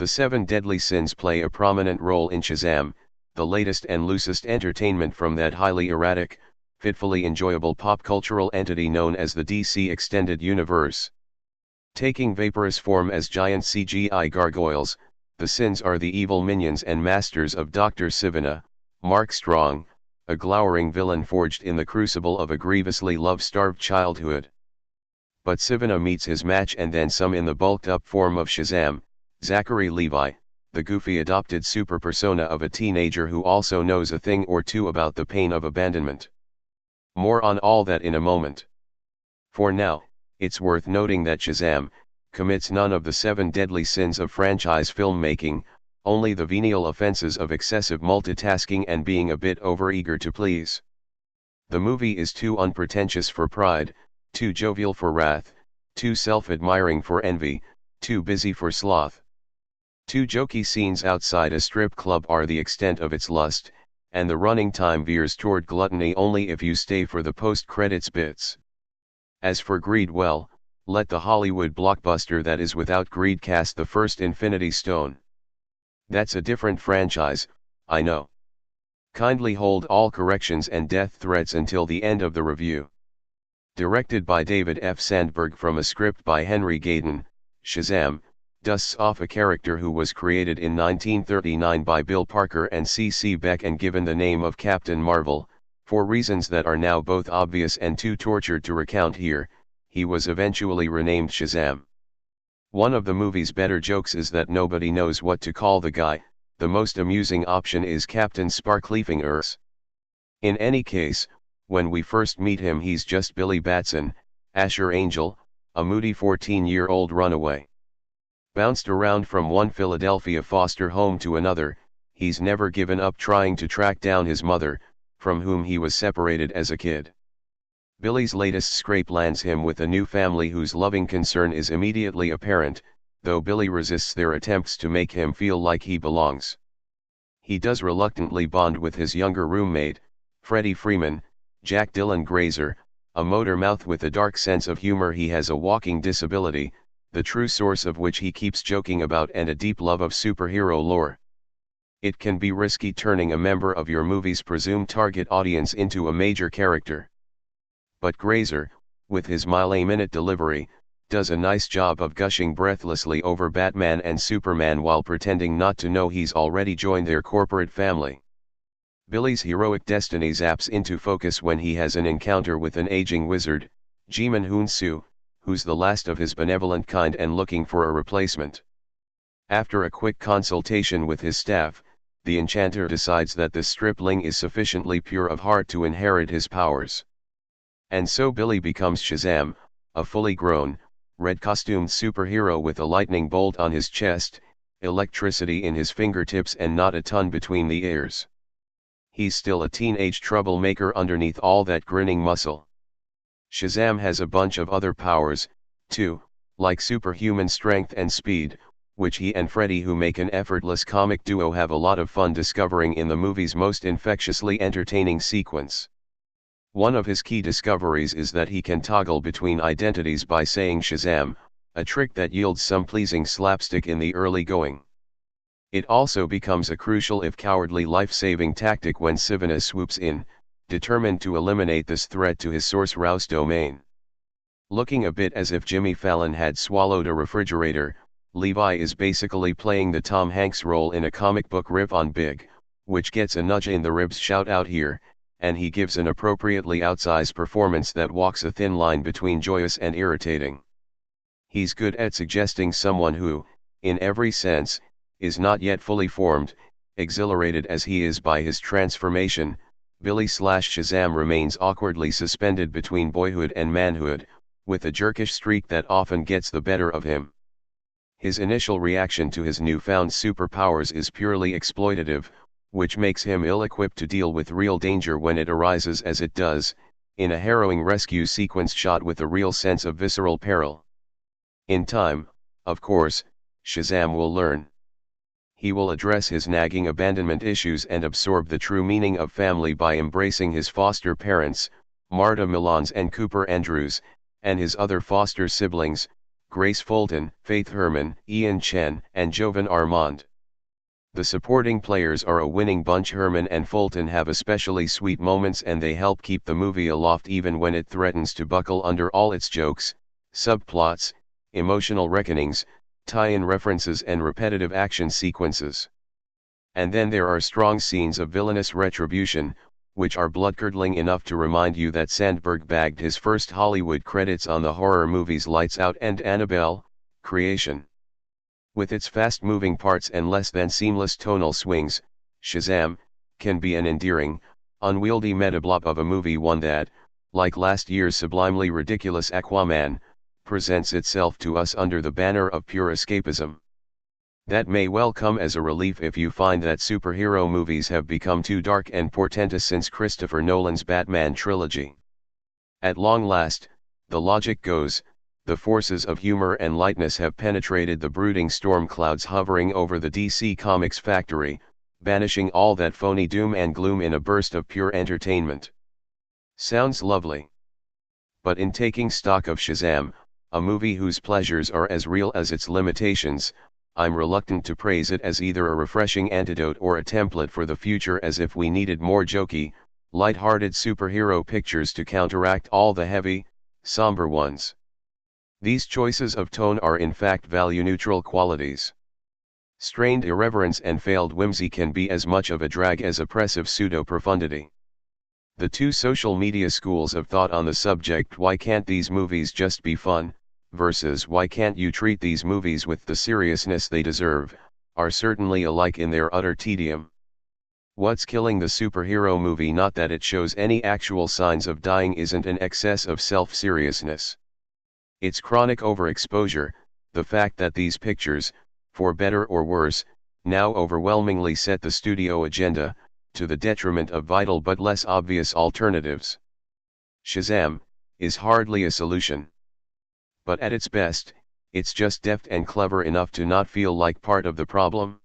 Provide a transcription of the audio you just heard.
The 7 deadly sins play a prominent role in Shazam, the latest and loosest entertainment from that highly erratic, fitfully enjoyable pop-cultural entity known as the DC Extended Universe. Taking vaporous form as giant CGI gargoyles, the sins are the evil minions and masters of Dr. Sivana, Mark Strong, a glowering villain forged in the crucible of a grievously love-starved childhood. But Sivana meets his match and then some in the bulked-up form of Shazam, Zachary Levi, the goofy adopted super persona of a teenager who also knows a thing or two about the pain of abandonment. More on all that in a moment. For now, it's worth noting that Shazam commits none of the 7 deadly sins of franchise filmmaking, only the venial offenses of excessive multitasking and being a bit overeager to please. The movie is too unpretentious for pride, too jovial for wrath, too self-admiring for envy, too busy for sloth. 2 jokey scenes outside a strip club are the extent of its lust, and the running time veers toward gluttony only if you stay for the post-credits bits. As for greed, well, let the Hollywood blockbuster that is without greed cast the first Infinity Stone. That's a different franchise, I know. Kindly hold all corrections and death threats until the end of the review. Directed by David F. Sandberg from a script by Henry Gayden, Shazam dusts off a character who was created in 1939 by Bill Parker and C.C. Beck and given the name of Captain Marvel. For reasons that are now both obvious and too tortured to recount here, he was eventually renamed Shazam. One of the movie's better jokes is that nobody knows what to call the guy. The most amusing option is Captain Sparkleefingers. In any case, when we first meet him he's just Billy Batson, Asher Angel, a moody 14-year-old runaway. Bounced around from one Philadelphia foster home to another, he's never given up trying to track down his mother, from whom he was separated as a kid. Billy's latest scrape lands him with a new family whose loving concern is immediately apparent, though Billy resists their attempts to make him feel like he belongs. He does reluctantly bond with his younger roommate, Freddie Freeman, Jack Dylan Grazer, a motor mouth with a dark sense of humor. He has a walking disability, the true source of which he keeps joking about, and a deep love of superhero lore. It can be risky turning a member of your movie's presumed target audience into a major character. But Grazer, with his mile-a-minute delivery, does a nice job of gushing breathlessly over Batman and Superman while pretending not to know he's already joined their corporate family. Billy's heroic destiny zaps into focus when he has an encounter with an aging wizard, Jimin Hoon-soo, who's the last of his benevolent kind and looking for a replacement. After a quick consultation with his staff, the enchanter decides that the stripling is sufficiently pure of heart to inherit his powers. And so Billy becomes Shazam, a fully grown, red-costumed superhero with a lightning bolt on his chest, electricity in his fingertips and not a ton between the ears. He's still a teenage troublemaker underneath all that grinning muscle. Shazam has a bunch of other powers, too, like superhuman strength and speed, which he and Freddy, who make an effortless comic duo, have a lot of fun discovering in the movie's most infectiously entertaining sequence. One of his key discoveries is that he can toggle between identities by saying Shazam, a trick that yields some pleasing slapstick in the early going. It also becomes a crucial if cowardly life-saving tactic when Sivana swoops in, determined to eliminate this threat to his source Rouse domain. Looking a bit as if Jimmy Fallon had swallowed a refrigerator, Levi is basically playing the Tom Hanks role in a comic book rip on Big, which gets a nudge in the ribs shout out here, and he gives an appropriately outsized performance that walks a thin line between joyous and irritating. He's good at suggesting someone who, in every sense, is not yet fully formed. Exhilarated as he is by his transformation, Billy/Shazam remains awkwardly suspended between boyhood and manhood, with a jerkish streak that often gets the better of him. His initial reaction to his newfound superpowers is purely exploitative, which makes him ill-equipped to deal with real danger when it arises, as it does, in a harrowing rescue sequence shot with a real sense of visceral peril. In time, of course, Shazam will learn. He will address his nagging abandonment issues and absorb the true meaning of family by embracing his foster parents, Marta Milans and Cooper Andrews, and his other foster siblings, Grace Fulton, Faith Herman, Ian Chen, and Jovan Armand. The supporting players are a winning bunch. Herman and Fulton have especially sweet moments and they help keep the movie aloft even when it threatens to buckle under all its jokes, subplots, emotional reckonings, tie-in references and repetitive action sequences. And then there are strong scenes of villainous retribution, which are blood-curdling enough to remind you that Sandberg bagged his first Hollywood credits on the horror movies Lights Out and Annabelle, Creation. With its fast-moving parts and less than seamless tonal swings, Shazam can be an endearing, unwieldy metablob of a movie, one that, like last year's sublimely ridiculous Aquaman, presents itself to us under the banner of pure escapism. That may well come as a relief if you find that superhero movies have become too dark and portentous since Christopher Nolan's Batman trilogy. At long last, the logic goes, the forces of humor and lightness have penetrated the brooding storm clouds hovering over the DC Comics factory, banishing all that phony doom and gloom in a burst of pure entertainment. Sounds lovely. But in taking stock of Shazam, a movie whose pleasures are as real as its limitations, I'm reluctant to praise it as either a refreshing antidote or a template for the future, as if we needed more jokey, light-hearted superhero pictures to counteract all the heavy, somber ones. These choices of tone are in fact value-neutral qualities. Strained irreverence and failed whimsy can be as much of a drag as oppressive pseudo-profundity. The two social media schools of thought on the subject, why can't these movies just be fun, versus why can't you treat these movies with the seriousness they deserve, are certainly alike in their utter tedium. What's killing the superhero movie, not that it shows any actual signs of dying, isn't an excess of self-seriousness. It's chronic overexposure, the fact that these pictures, for better or worse, now overwhelmingly set the studio agenda, to the detriment of vital but less obvious alternatives. Shazam is hardly a solution. But at its best, it's just deft and clever enough to not feel like part of the problem.